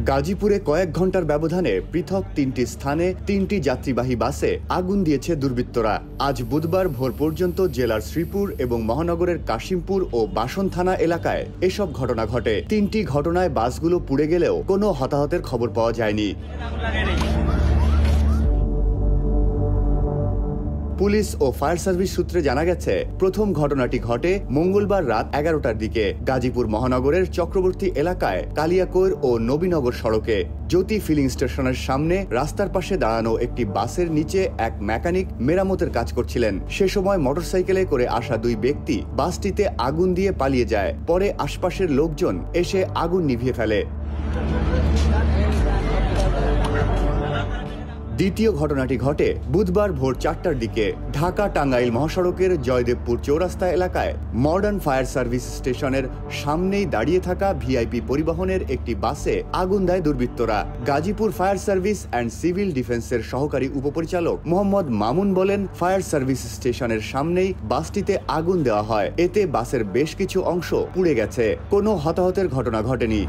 গাজীপুরে কয়েক ঘন্টার ব্যবধানে পৃথক তিনটি স্থানে তিনটি যাত্রীবাহী বাসে আগুন দিয়েছে দুর্বৃত্তরা। আজ বুধবার ভোর পর্যন্ত জেলার শ্রীপুর এবং মহানগরের কাশিমপুর ও বাসন থানা এলাকায় এসব ঘটনা ঘটে। তিনটি ঘটনায় বাসগুলো পুড়ে গেলেও কোনো হতাহতের খবর পাওয়া যায়নি। পুলিশ ও ফায়ার সার্ভিস সূত্রে জানা গেছে, প্রথম ঘটনাটি ঘটে মঙ্গলবার রাত 11টার দিকে গাজীপুর মহানগরের চক্রবর্তী এলাকায় কালিয়াকৈর ও নবীনগর সড়কে জ্যোতি ফিলিং স্টেশনের সামনে রাস্তার পাশে দাঁড়ানো একটি বাসের নিচে এক মেকানিক মেরামতের কাজ করছিলেন। সে সময় মোটরসাইকেলে করে আসা দুই ব্যক্তি বাসটিতে আগুন দিয়ে পালিয়ে যায়। পরে আশপাশের লোকজন এসে আগুন নিভিয়ে ফেলে। দ্বিতীয় ঘটনাটি ঘটে বুধবার ভোর 4টার দিকে ঢাকা টাঙ্গাইল মহাসড়কের জয়দেবপুর চৌরাস্তা এলাকায় মডার্ন ফায়ার সার্ভিস স্টেশনের সামনেই দাঁড়িয়ে থাকা ভিআইপি পরিবহনের একটি বাসে আগুন দেয় দুর্বৃত্তরা। Gazipur fire service and civil ডিফেন্সের সহকারী উপপরিচালক মোহাম্মদ মামুন বলেন, ফায়ার সার্ভিস স্টেশনের সামনেই বাসটিতে আগুন দেওয়া হয়। এতে বাসের বেশ কিছু অংশ পুড়ে গেছে। কোনো হতাহতের ঘটনা ঘটেনি।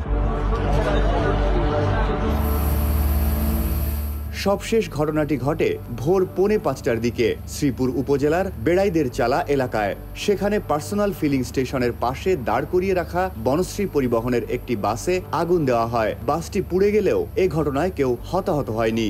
সবশেষ ঘটনাটি ঘটে ভোর 4:45টার দিকে শ্রীপুর উপজেলার বেড়াইদের চালা এলাকায়। সেখানে পার্সোনাল ফিলিং স্টেশনের পাশে দাঁড় করিয়ে রাখা বনশ্রী পরিবহনের একটি বাসে আগুন দেওয়া হয়। বাসটি পুড়ে গেলেও এ ঘটনায় কেউ হতাহত হয়নি।